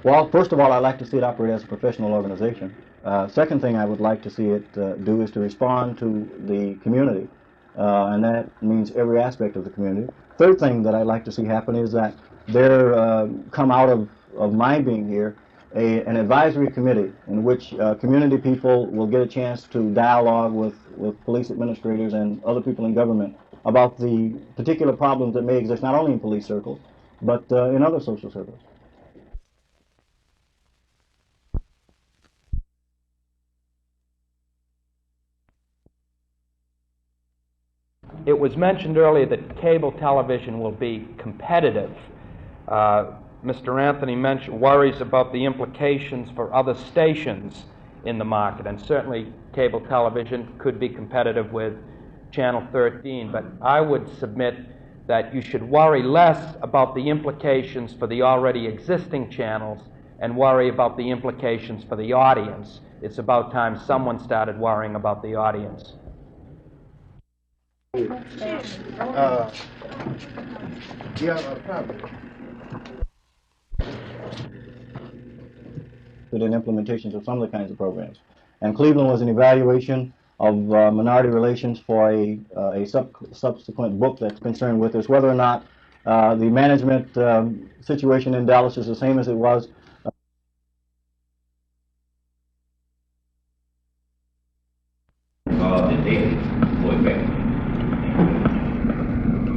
Well, first of all, I'd like to see it operate as a professional organization. Second thing I would like to see it do is to respond to the community, and that means every aspect of the community. Third thing that I'd like to see happen is that there come out of my being here an advisory committee in which community people will get a chance to dialogue with police administrators and other people in government about the particular problems that may exist not only in police circles, but in other social circles. It was mentioned earlier that cable television will be competitive. Mr. Anthony mentioned worries about the implications for other stations in the market, and certainly cable television could be competitive with Channel 13, but I would submit that you should worry less about the implications for the already existing channels and worry about the implications for the audience. It's about time someone started worrying about the audience. In implementations of some of the kinds of programs. And Cleveland was an evaluation of minority relations for a subsequent book that's concerned with this, whether or not the management situation in Dallas is the same as it was.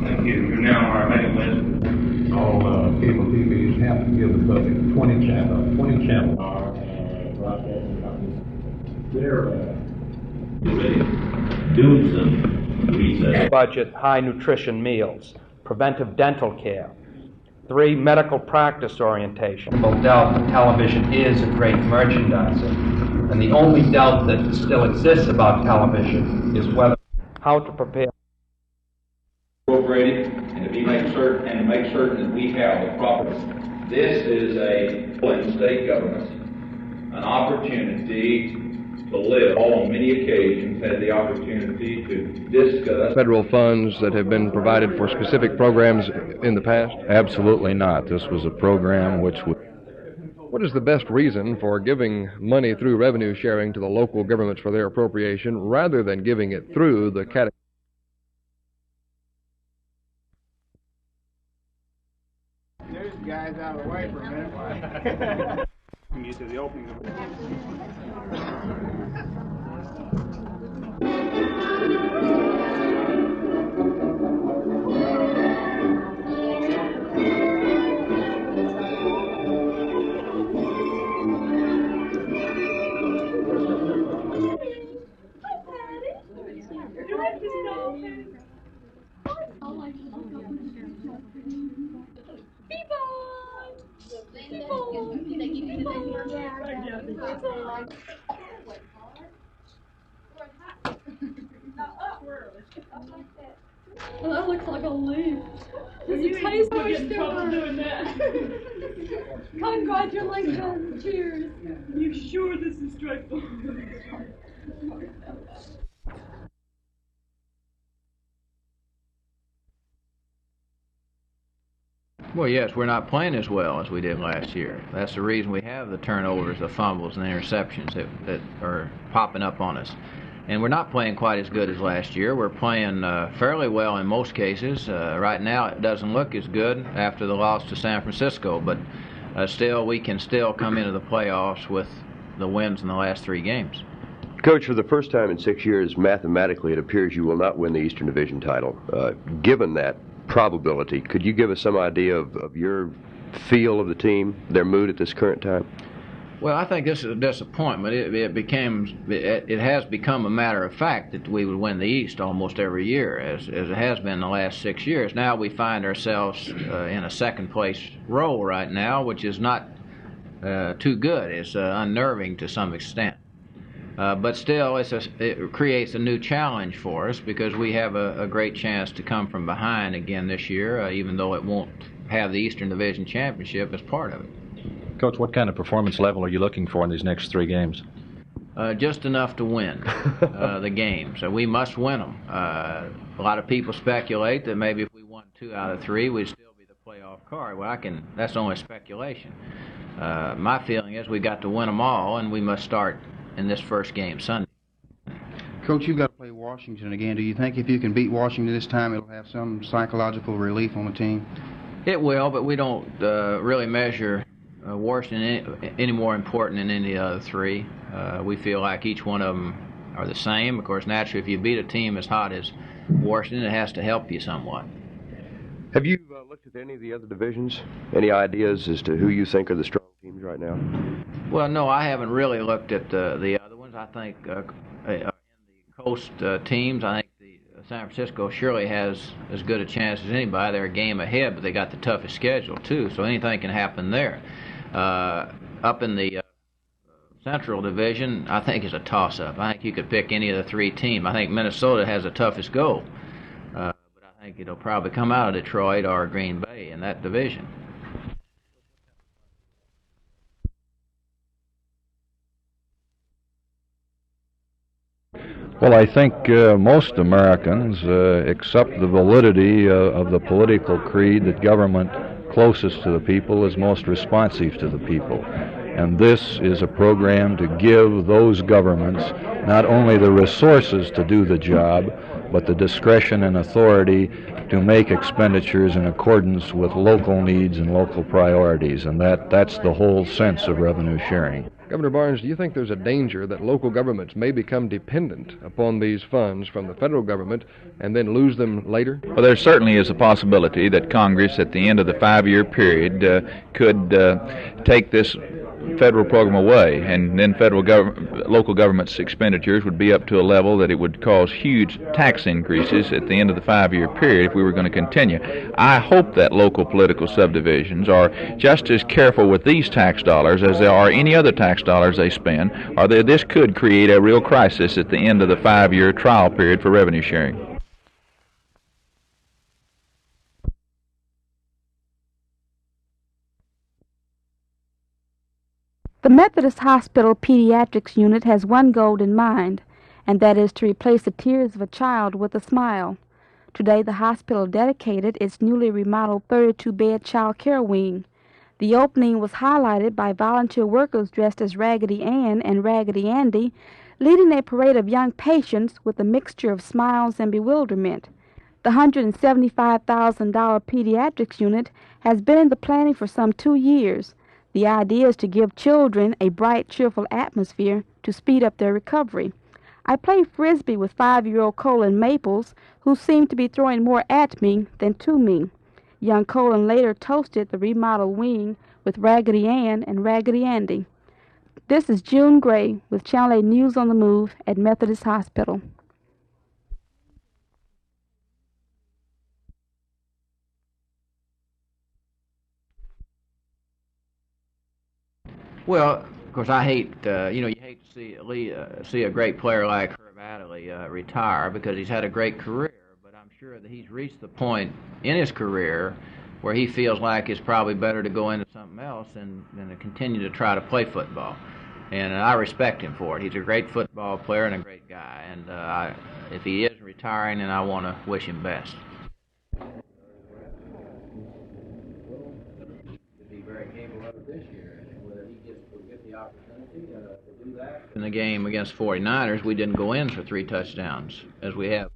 Thank you. You're now our main list. All cable TVs have to give the public 20 channels. Broadcasting companies. They're doing some research. Budget high nutrition meals, preventive dental care. 3, medical practice orientation. No doubt that television is a great merchandiser, and the only doubt that still exists about television is whether how to prepare. Appropriated and to make certain that we have the proper. This is a state government an opportunity to live. All on many occasions had the opportunity to discuss federal funds that have been provided for specific programs in the past? Absolutely not. This was a program which would. What is the best reason for giving money through revenue sharing to the local governments for their appropriation rather than giving it through the category? There's guys out of the way for a minute. You to the opening of Well, that looks like a leaf. Does it taste worse than doing that? Congratulations! Cheers! You sure this is straightforward? Well, yes, we're not playing as well as we did last year. That's the reason we have the turnovers, the fumbles, and the interceptions that are popping up on us. And we're not playing quite as good as last year. We're playing fairly well in most cases. Right now it doesn't look as good after the loss to San Francisco, but still we can still come into the playoffs with the wins in the last 3 games. Coach, for the first time in 6 years, mathematically it appears you will not win the Eastern Division title. Given that probability, could you give us some idea of your feel of the team, their mood at this current time? Well, I think this is a disappointment. It has become a matter of fact that we would win the East almost every year, as it has been the last 6 years. Now we find ourselves in a second-place role right now, which is not too good. It's unnerving to some extent. But still, it creates a new challenge for us because we have a great chance to come from behind again this year, even though it won't have the Eastern Division Championship as part of it. Coach, what kind of performance level are you looking for in these next 3 games? Just enough to win the games. So we must win them. A lot of people speculate that maybe if we won 2 out of 3, we'd still be the playoff card. Well, that's only speculation. My feeling is we got to win them all, and we must start in this first game Sunday. Coach, you've got to play Washington again. Do you think if you can beat Washington this time, it'll have some psychological relief on the team? It will, but we don't really measure Washington any more important than any of the other three. We feel like each one of them are the same. Of course, naturally, if you beat a team as hot as Washington, it has to help you somewhat. Have you looked at any of the other divisions? Any ideas as to who you think are the strong teams right now? Well, no, I haven't really looked at the other ones. I think in the coast teams, I think San Francisco surely has as good a chance as anybody. They're a game ahead, but they got the toughest schedule, too, so anything can happen there. Up in the Central Division, I think is a toss-up. I think you could pick any of the three teams. I think Minnesota has the toughest goal, but I think it'll probably come out of Detroit or Green Bay in that division. Well, I think most Americans accept the validity of the political creed that government closest to the people is most responsive to the people. And this is a program to give those governments not only the resources to do the job, but the discretion and authority to make expenditures in accordance with local needs and local priorities. And that's the whole sense of revenue sharing. Governor Barnes, do you think there's a danger that local governments may become dependent upon these funds from the federal government and then lose them later? Well, there certainly is a possibility that Congress, at the end of the 5-year period, could take this federal program away, and then local government's expenditures would be up to a level that it would cause huge tax increases at the end of the 5-year period if we were going to continue. I hope that local political subdivisions are just as careful with these tax dollars as they are any other tax dollars they spend, or that this could create a real crisis at the end of the 5-year trial period for revenue sharing. The Methodist Hospital Pediatrics Unit has one goal in mind, and that is to replace the tears of a child with a smile. Today, the hospital dedicated its newly remodeled 32-bed child care wing. The opening was highlighted by volunteer workers dressed as Raggedy Ann and Raggedy Andy, leading a parade of young patients with a mixture of smiles and bewilderment. The $175,000 pediatrics unit has been in the planning for some 2 years. The idea is to give children a bright, cheerful atmosphere to speed up their recovery. I play Frisbee with 5-year-old Colin Maples, who seemed to be throwing more at me than to me. Young Colin later toasted the remodeled wing with Raggedy Ann and Raggedy Andy. This is June Gray with Channel 8 News on the Move at Methodist Hospital. Well, of course, I hate, you hate to see a great player like Herb Adderley retire because he's had a great career, but I'm sure that he's reached the point in his career where he feels like it's probably better to go into something else than to continue to try to play football. And I respect him for it. He's a great football player and a great guy. And if he is retiring, then I want to wish him best. Be very capable of it this year. Whether he gets the opportunity to do that. In the game against 49ers, we didn't go in for 3 touchdowns, as we have.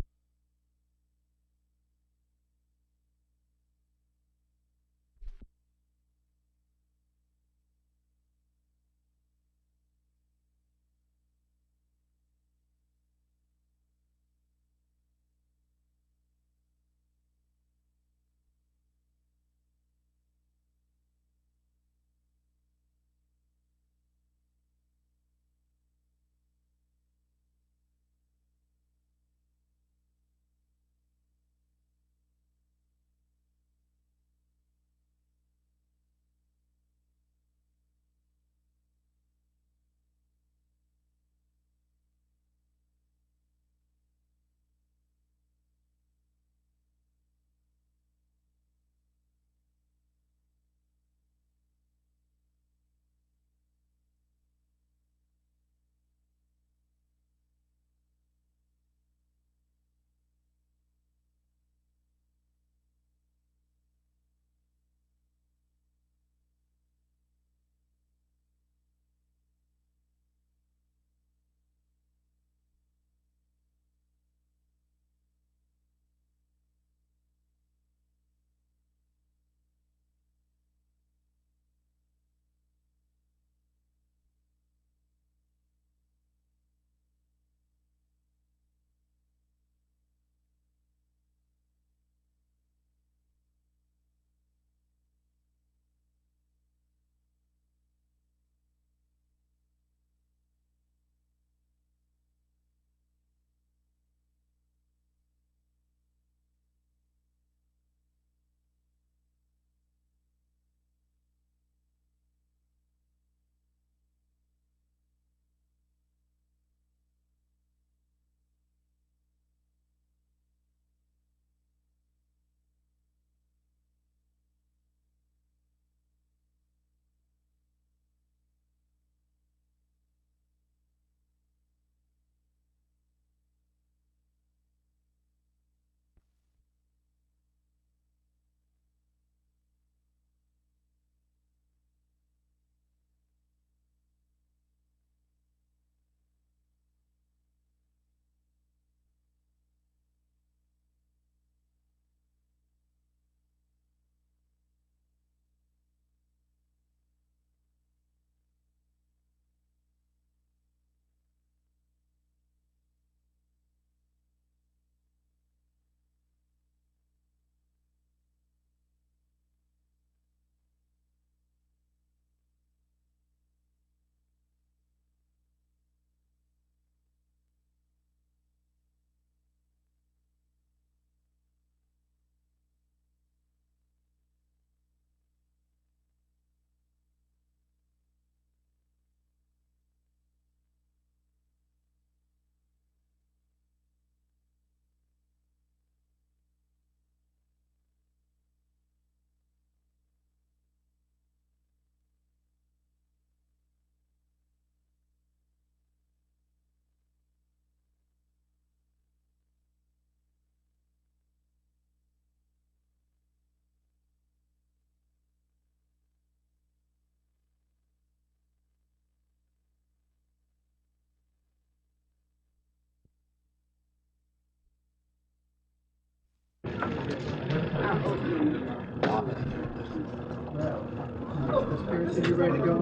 You ready to go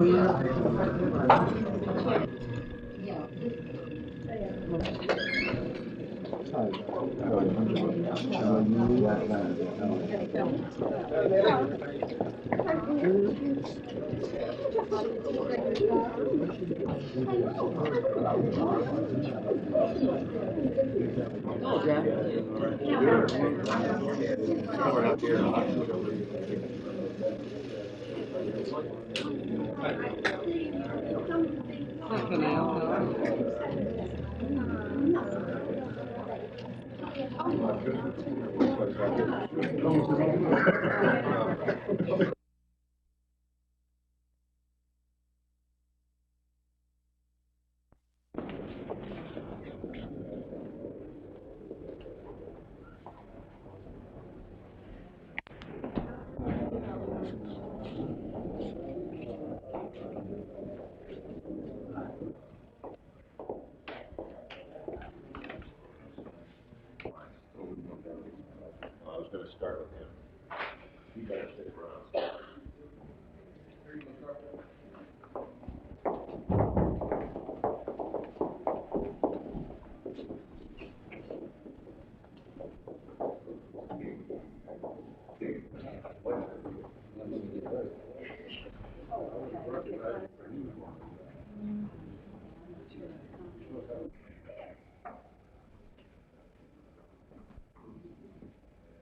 I was going to start with him. You better stick around.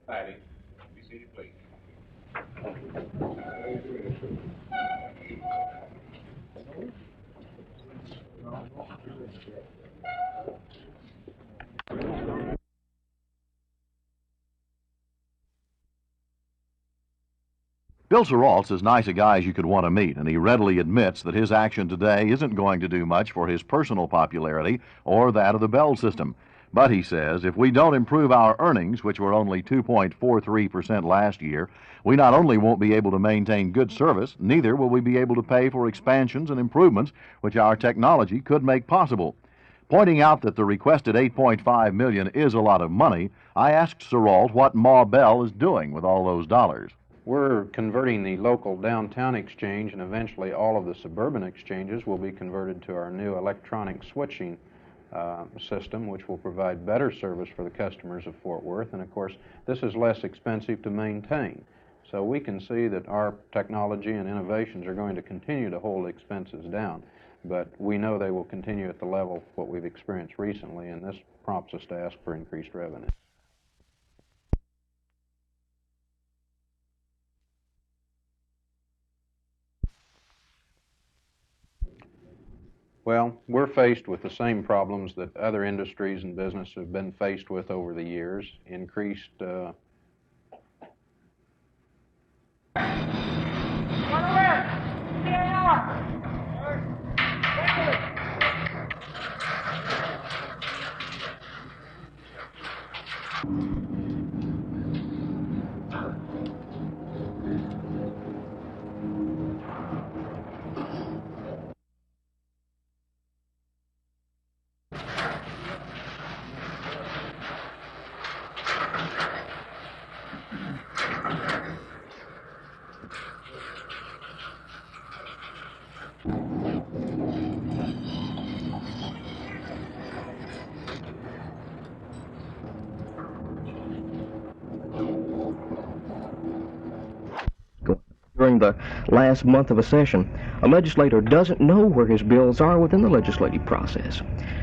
Patty, be seated, please. Bill Seralt's as nice a guy as you could want to meet, and he readily admits that his action today isn't going to do much for his personal popularity or that of the Bell system. But he says if we don't improve our earnings, which were only 2.43% last year, we not only won't be able to maintain good service, neither will we be able to pay for expansions and improvements which our technology could make possible. Pointing out that the requested $8.5 million is a lot of money, I asked Seralt what Ma Bell is doing with all those dollars. We're converting the local downtown exchange, and eventually all of the suburban exchanges will be converted to our new electronic switching system, which will provide better service for the customers of Fort Worth. And of course, this is less expensive to maintain. So we can see that our technology and innovations are going to continue to hold expenses down, but we know they will continue at the level of what we've experienced recently, and this prompts us to ask for increased revenue. Well, we're faced with the same problems that other industries and businesses have been faced with over the years. Increased during the last month of a session, a legislator doesn't know where his bills are within the legislative process.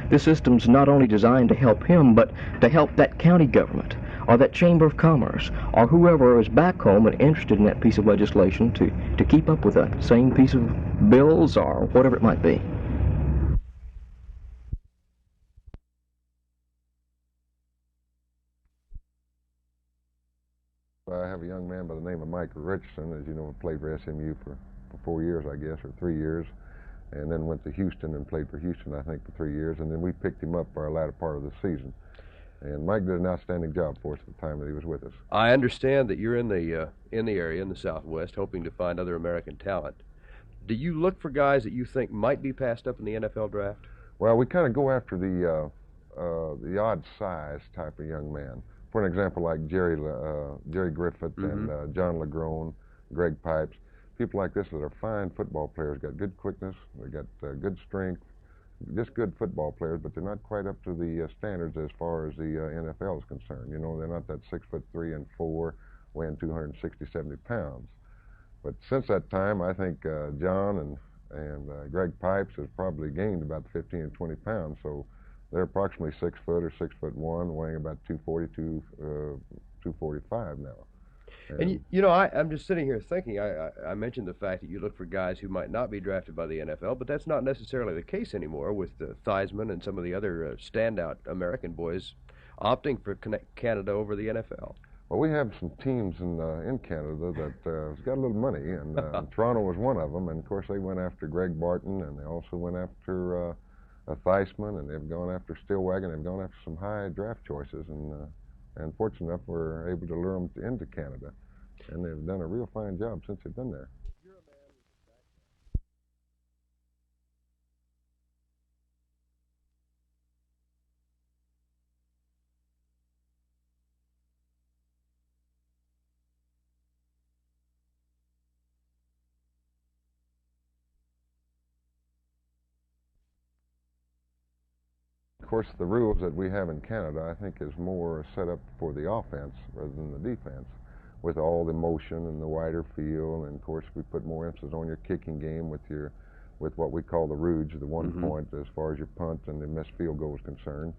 This system's not only designed to help him, but to help that county government or that chamber of commerce or whoever is back home and interested in that piece of legislation to keep up with that same piece of bills or whatever it might be. I have a young man by the name of Michael Richardson, as you know, played for SMU for 4 years, I guess, or 3 years, and then went to Houston and played for Houston, I think, for 3 years, and then we picked him up for our latter part of the season. And Mike did an outstanding job for us at the time that he was with us. I understand that you're in the area in the Southwest, hoping to find other American talent. Do you look for guys that you think might be passed up in the NFL draft? Well, we kind of go after the odd size type of young man. for an example, like Jerry Griffith and John Lagrone, Greg Pipes, people like this that are fine football players, got good quickness, they got good strength, just good football players, but they're not quite up to the standards as far as the NFL is concerned. You know, they're not that 6'3" and 4", weighing 260, 70 pounds. But since that time, I think John and Greg Pipes has probably gained about 15 or 20 pounds. So they're approximately 6 foot or 6'1", weighing about 240 to 245 now. And you know, I'm just sitting here thinking, I mentioned the fact that you look for guys who might not be drafted by the NFL, but that's not necessarily the case anymore with Theismann and some of the other standout American boys opting for Canada over the NFL. Well, we have some teams in Canada that has got a little money, and Toronto was one of them. And of course, they went after Greg Barton, and they also went after Theismann, and they've gone after Stillwagon. They've gone after some high draft choices, and fortunate enough, we're able to lure them into Canada, and they've done a real fine job since they've been there. Of course, the rules that we have in Canada, I think, is more set up for the offense rather than the defense, with all the motion and the wider field. And of course, we put more emphasis on your kicking game with what we call the rouge, the 1 point as far as your punt and the missed field goal is concerned,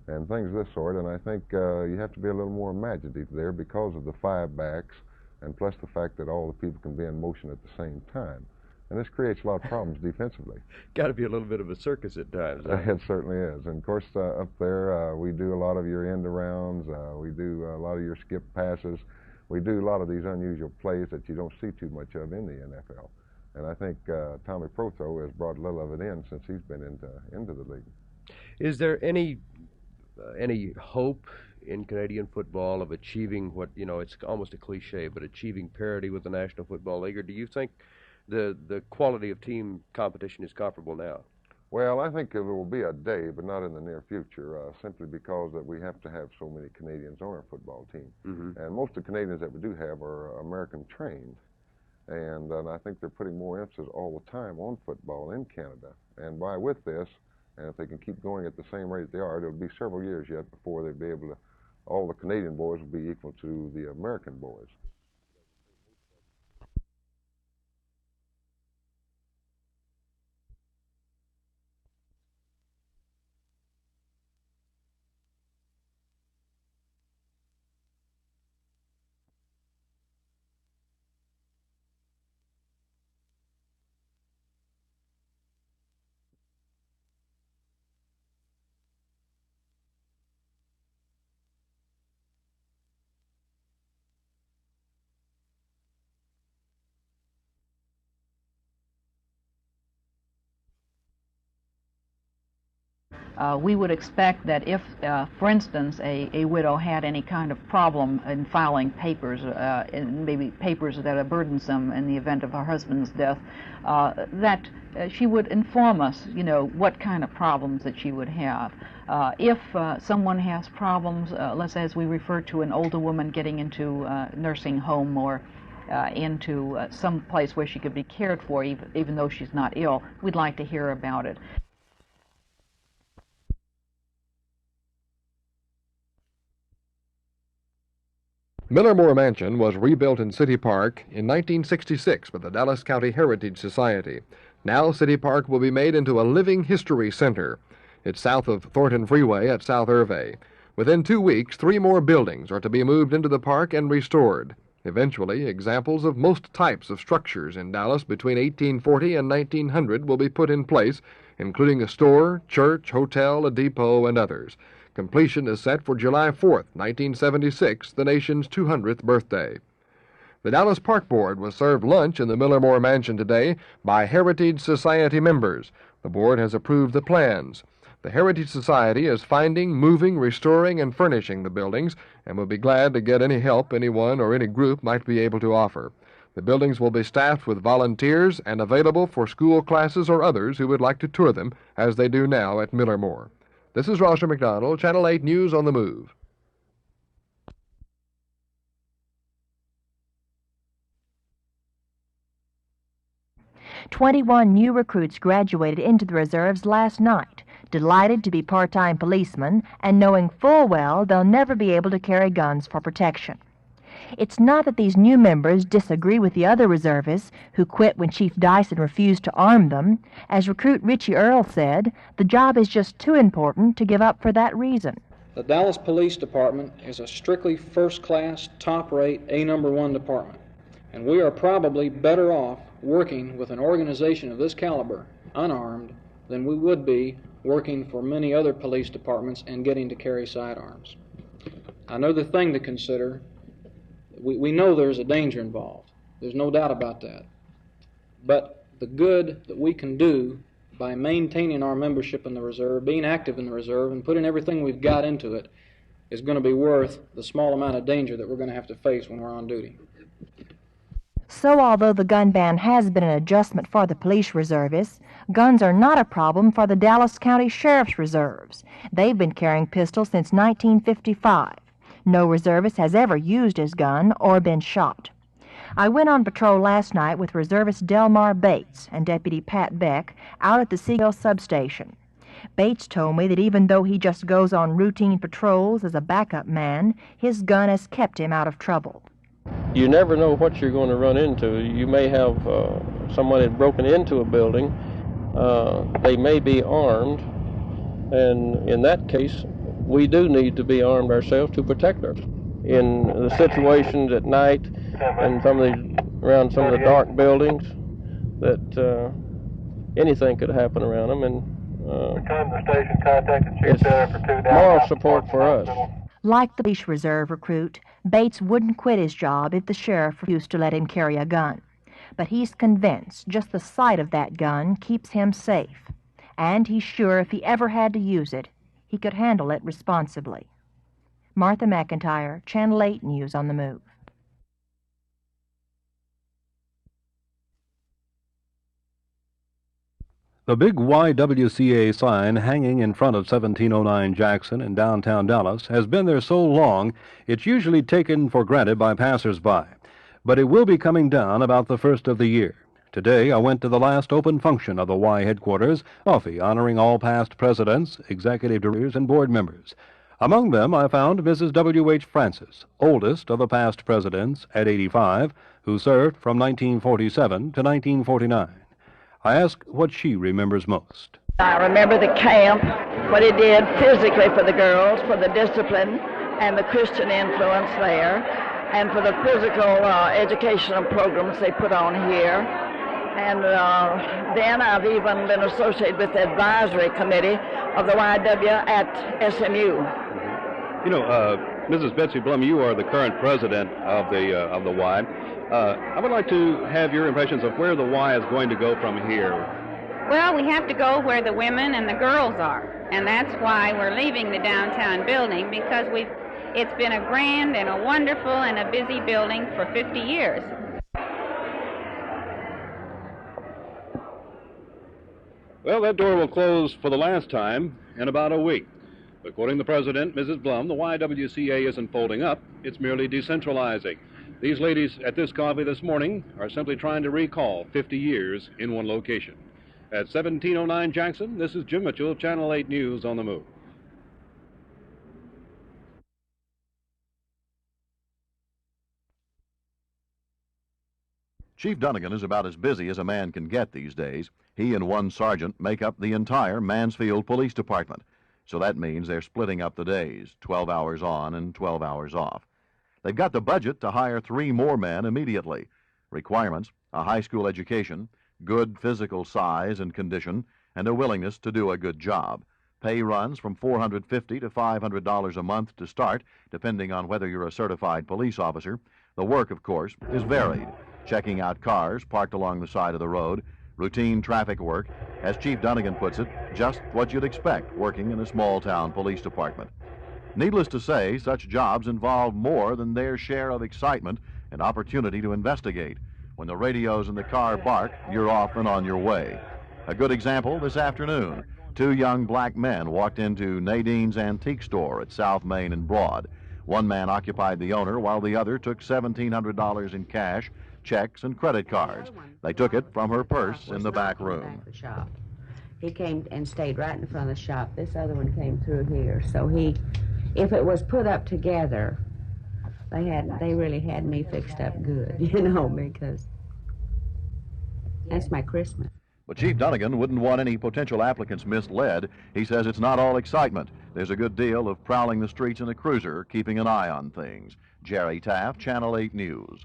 and things of this sort. And I think you have to be a little more imaginative there because of the 5 backs, and plus the fact that all the people can be in motion at the same time. And this creates a lot of problems defensively. Got to be a little bit of a circus at times. Huh? It certainly is. And of course, up there, we do a lot of your end arounds. We do a lot of your skip passes. We do a lot of these unusual plays that you don't see too much of in the NFL. And I think Tommy Prothro has brought a little of it in since he's been into the league. Is there any hope in Canadian football of achieving what, you know, it's almost a cliche, but achieving parity with the National Football League, or do you think the quality of team competition is comparable now? Well, I think there will be a day, but not in the near future, simply because that we have to have so many Canadians on our football team. And most of the Canadians that we do have are American trained. And I think they're putting more emphasis all the time on football in Canada. And with this, and if they can keep going at the same rate they are, it'll be several years yet before they'll be able to, all the Canadian boys will be equal to the American boys. We would expect that if, for instance, a widow had any kind of problem in filing papers, and maybe papers that are burdensome in the event of her husband's death, that she would inform us, you know, what kind of problems that she would have. If someone has problems, let's say as we refer to an older woman getting into a nursing home or into some place where she could be cared for even though she's not ill, we'd like to hear about it. Millermore Mansion was rebuilt in City Park in 1966 by the Dallas County Heritage Society. Now City Park will be made into a living history center. It's south of Thornton Freeway at South Hervey. Within 2 weeks, 3 more buildings are to be moved into the park and restored. Eventually, examples of most types of structures in Dallas between 1840 and 1900 will be put in place, including a store, church, hotel, a depot, and others. Completion is set for July 4th, 1976, the nation's 200th birthday. The Dallas Park Board was served lunch in the Millermore Mansion today by Heritage Society members. The board has approved the plans. The Heritage Society is finding, moving, restoring, and furnishing the buildings and will be glad to get any help anyone or any group might be able to offer. The buildings will be staffed with volunteers and available for school classes or others who would like to tour them, as they do now at Millermore. This is Roger McDonald, Channel 8 News on the Move. 21 new recruits graduated into the reserves last night, delighted to be part-time policemen and knowing full well they'll never be able to carry guns for protection. It's not that these new members disagree with the other reservists who quit when Chief Dyson refused to arm them. As recruit Richie Earl said, the job is just too important to give up for that reason. The Dallas Police Department is a strictly first-class, top-rate, A-1 department, and we are probably better off working with an organization of this caliber, unarmed, than we would be working for many other police departments and getting to carry sidearms. Another thing to consider, we know there's a danger involved. There's no doubt about that. But the good that we can do by maintaining our membership in the reserve, being active in the reserve, and putting everything we've got into it is going to be worth the small amount of danger that we're going to have to face when we're on duty. So although the gun ban has been an adjustment for the police reservists, guns are not a problem for the Dallas County Sheriff's Reserves. They've been carrying pistols since 1955. No reservist has ever used his gun or been shot. I went on patrol last night with Reservist Delmar Bates and Deputy Pat Beck out at the Seagull substation. Bates told me that even though he just goes on routine patrols as a backup man, his gun has kept him out of trouble. You never know what you're going to run into. You may have someone had broken into a building. They may be armed, and in that case, we do need to be armed ourselves to protect us. In the situations at night and around some of the dark buildings, that anything could happen around them, and it's moral support for us. Like the police reserve recruit, Bates wouldn't quit his job if the sheriff refused to let him carry a gun. But he's convinced just the sight of that gun keeps him safe. And he's sure if he ever had to use it, he could handle it responsibly. Martha McIntyre, Channel 8 News on the Move. The big YWCA sign hanging in front of 1709 Jackson in downtown Dallas has been there so long it's usually taken for granted by passers-by. But it will be coming down about the first of the year. Today I went to the last open function of the Y headquarters, coffee honoring all past presidents, executive directors, and board members. Among them I found Mrs. W.H. Francis, oldest of the past presidents at 85, who served from 1947 to 1949. I asked what she remembers most. I remember the camp, what it did physically for the girls, for the discipline and the Christian influence there, and for the physical educational programs they put on here. And then I've even been associated with the advisory committee of the YW at SMU. You know, Mrs. Betsy Blum, you are the current president of the Y. I would like to have your impressions of where the Y is going to go from here. Well, we have to go where the women and the girls are, and that's why we're leaving the downtown building, because it's been a grand and a wonderful and a busy building for 50 years. Well, that door will close for the last time in about a week. According to the president, Mrs. Blum, the YWCA isn't folding up, it's merely decentralizing. These ladies at this coffee this morning are simply trying to recall 50 years in one location. At 1709 Jackson, this is Jim Mitchell, Channel 8 News on the Move. Chief Dunnigan is about as busy as a man can get these days. He and one sergeant make up the entire Mansfield Police Department. So that means they're splitting up the days, 12 hours on and 12 hours off. They've got the budget to hire 3 more men immediately. Requirements: a high school education, good physical size and condition, and a willingness to do a good job. Pay runs from $450 to $500 a month to start, depending on whether you're a certified police officer. The work, of course, is varied. Checking out cars parked along the side of the road, routine traffic work, as Chief Dunnigan puts it, just what you'd expect working in a small-town police department. Needless to say, such jobs involve more than their share of excitement and opportunity to investigate. When the radios in the car bark, you're off and on your way. A good example this afternoon. 2 young black men walked into Nadine's Antique Store at South Main and Broad. One man occupied the owner while the other took $1,700 in cash, checks, and credit cards. They took it from her purse in the back room. He came and stayed right in front of the shop. This other one came through here. So if it was put up together, they really had me fixed up good, because that's my Christmas. But Chief Dunnigan wouldn't want any potential applicants misled. He says it's not all excitement. There's a good deal of prowling the streets in a cruiser, keeping an eye on things. Jerry Taft, Channel 8 News.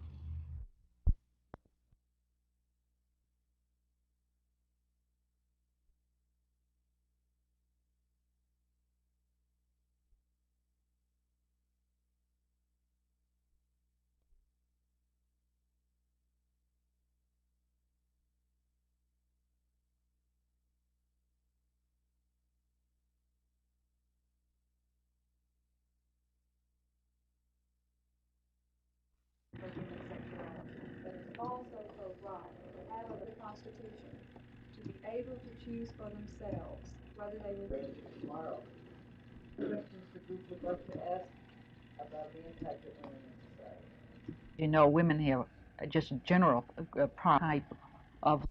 Also pro-right, out of the Constitution, to be able to choose for themselves whether they will. Tomorrow, questions that we would like to ask about the impact of women in society. Women have just a general type of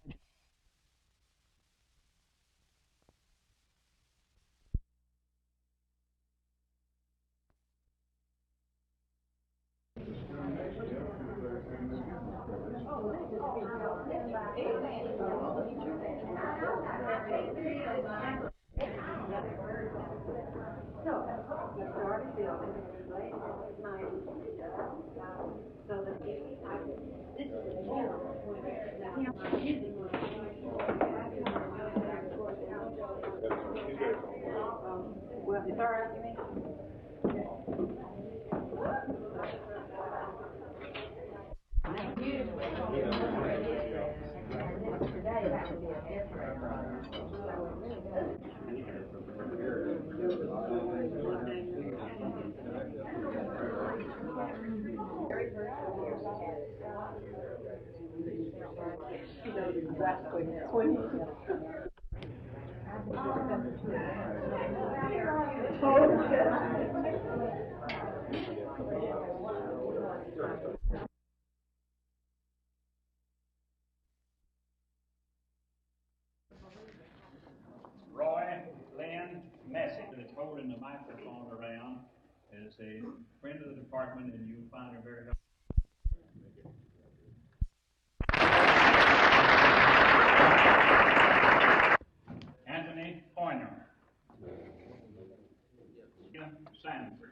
Roy Lynn Message that's holding the microphone around is a friend of the department, and you'll find her very helpful. Anthony Pointer. Sanford.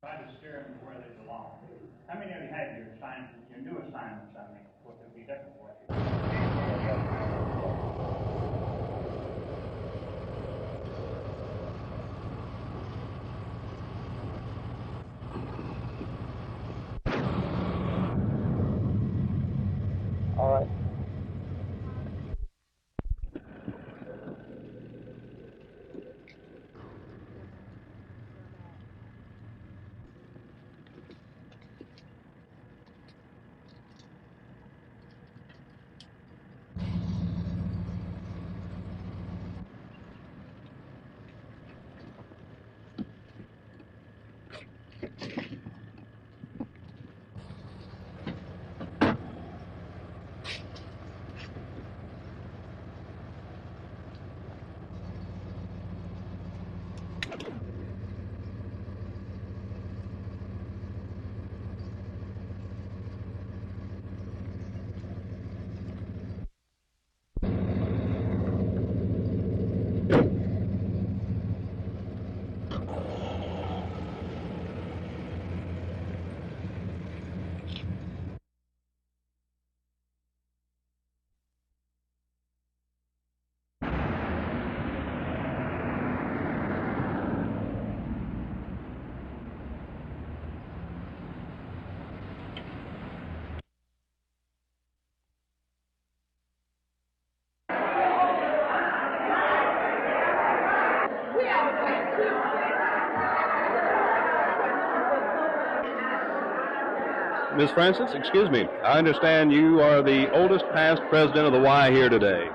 Try to steer them to where they belong. How many of you have your assignments, your new assignments, what would be different for you? All right. Miss Francis, excuse me. I understand you are the oldest past president of the Y here today.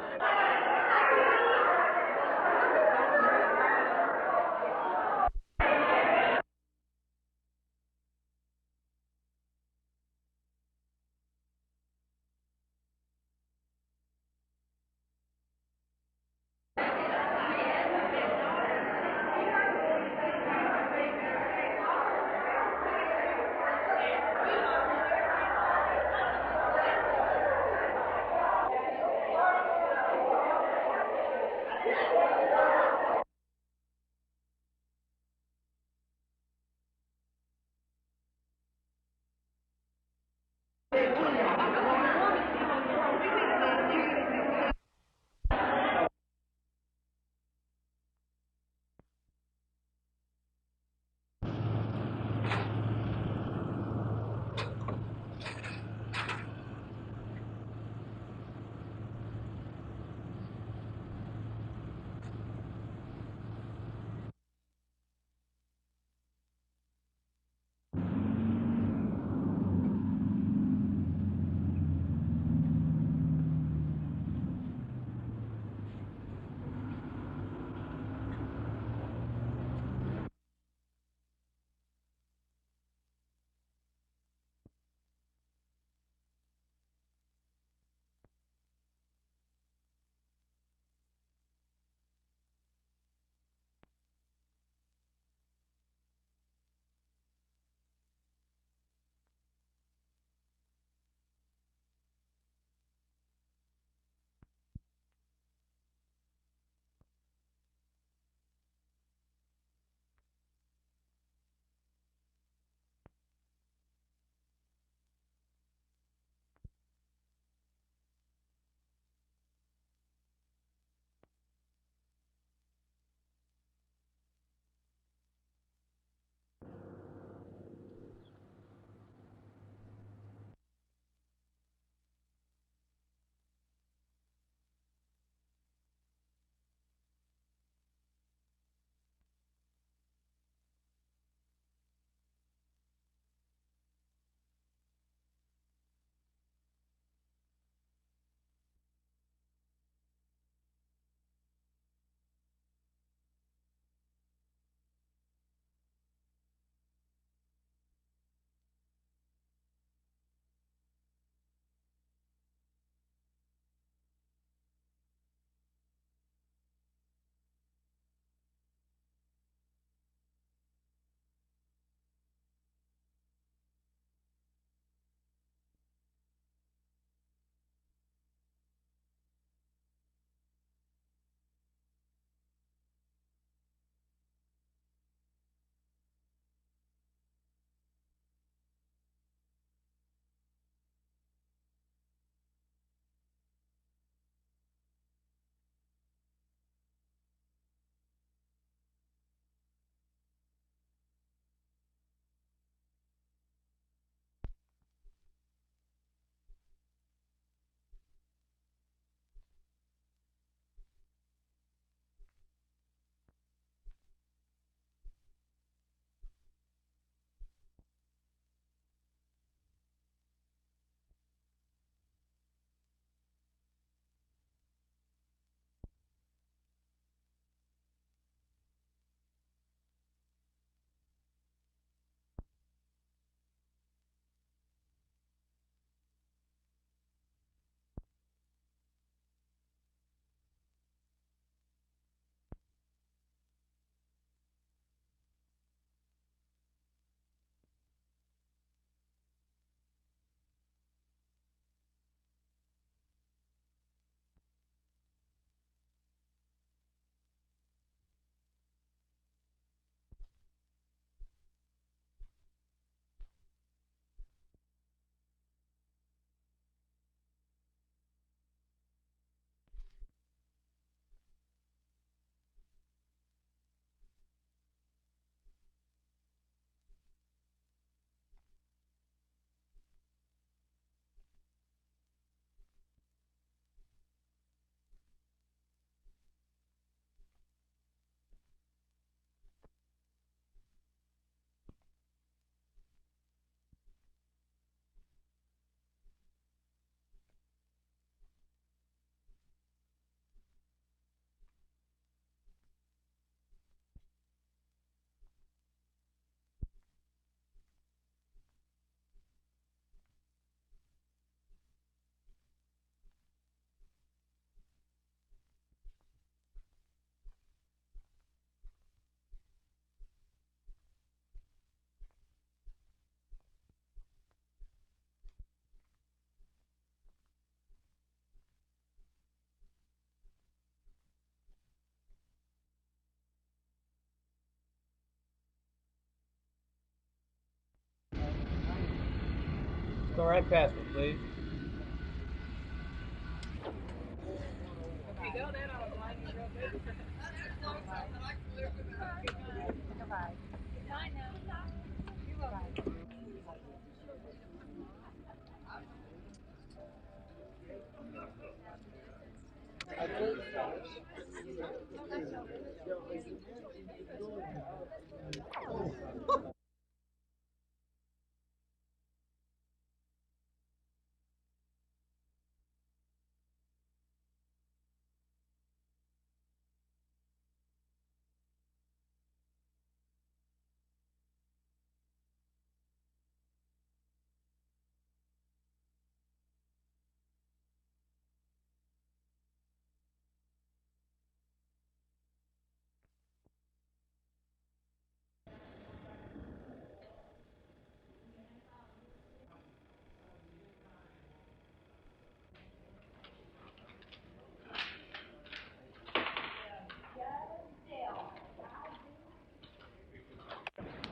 Go right past me, please.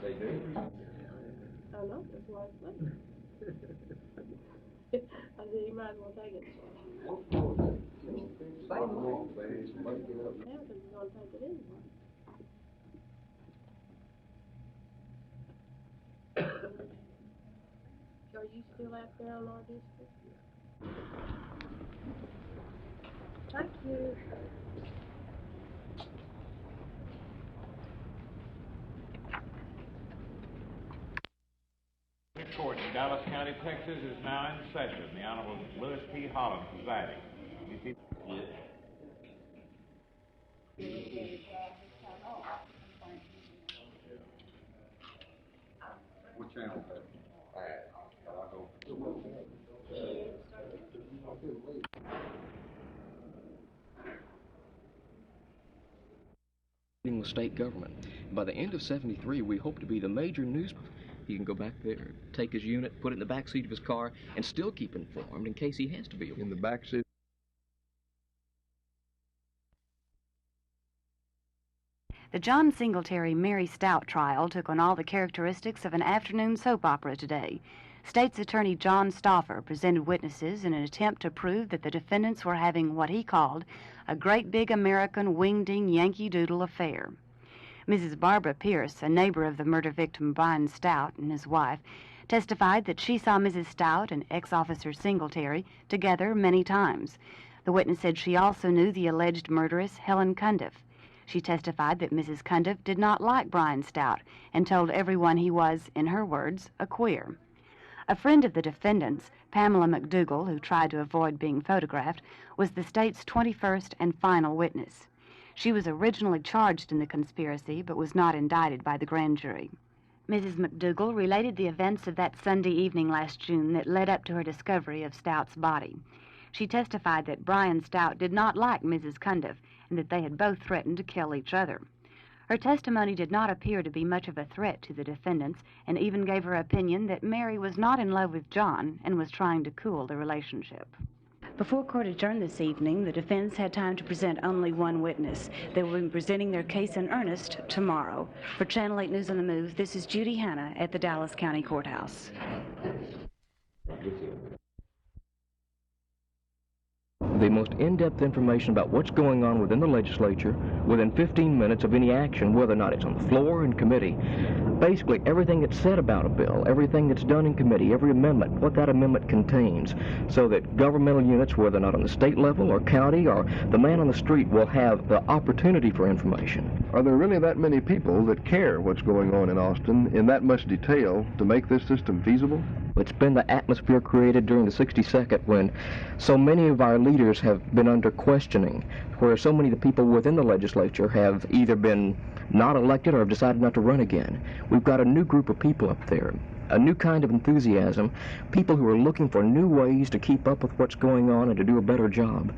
They do? I know, that's why it's funny. I said, you might as well take it. Yeah, because he's gonna take it anyway. Are you still out there on our district? Thank you. The court in Dallas County, Texas is now in session. The Honorable Louis P. Holland presiding. What channel is that? The state government. By the end of '73, we hope to be the major news. He can go back there, take his unit, put it in the back seat of his car, and still keep informed in case he has to be. In the back seat. The John Singletary Mary Stout trial took on all the characteristics of an afternoon soap opera today. State's Attorney John Stauffer presented witnesses in an attempt to prove that the defendants were having what he called a great big American wing-ding Yankee Doodle affair. Mrs. Barbara Pierce, a neighbor of the murder victim Brian Stout and his wife, testified that she saw Mrs. Stout and ex-officer Singletary together many times. The witness said she also knew the alleged murderess Helen Cundiff. She testified that Mrs. Cundiff did not like Brian Stout and told everyone he was, in her words, a queer. A friend of the defendants, Pamela McDougal, who tried to avoid being photographed, was the state's 21st and final witness. She was originally charged in the conspiracy but was not indicted by the grand jury. Mrs. McDougal related the events of that Sunday evening last June that led up to her discovery of Stout's body. She testified that Brian Stout did not like Mrs. Cundiff and that they had both threatened to kill each other. Her testimony did not appear to be much of a threat to the defendants and even gave her opinion that Mary was not in love with John and was trying to cool the relationship. Before court adjourned this evening, the defense had time to present only one witness. They will be presenting their case in earnest tomorrow. For Channel 8 News on the Move, this is Judy Hanna at the Dallas County Courthouse. The most in-depth information about what's going on within the legislature within 15 minutes of any action, whether or not it's on the floor or in committee. Basically, everything that's said about a bill, everything that's done in committee, every amendment, what that amendment contains, so that governmental units, whether or not on the state level or county or the man on the street, will have the opportunity for information. Are there really that many people that care what's going on in Austin in that much detail to make this system feasible? It's been the atmosphere created during the 62nd when so many of our leaders have been under questioning, where so many of the people within the legislature have either been not elected or have decided not to run again. We've got a new group of people up there, a new kind of enthusiasm, people who are looking for new ways to keep up with what's going on and to do a better job.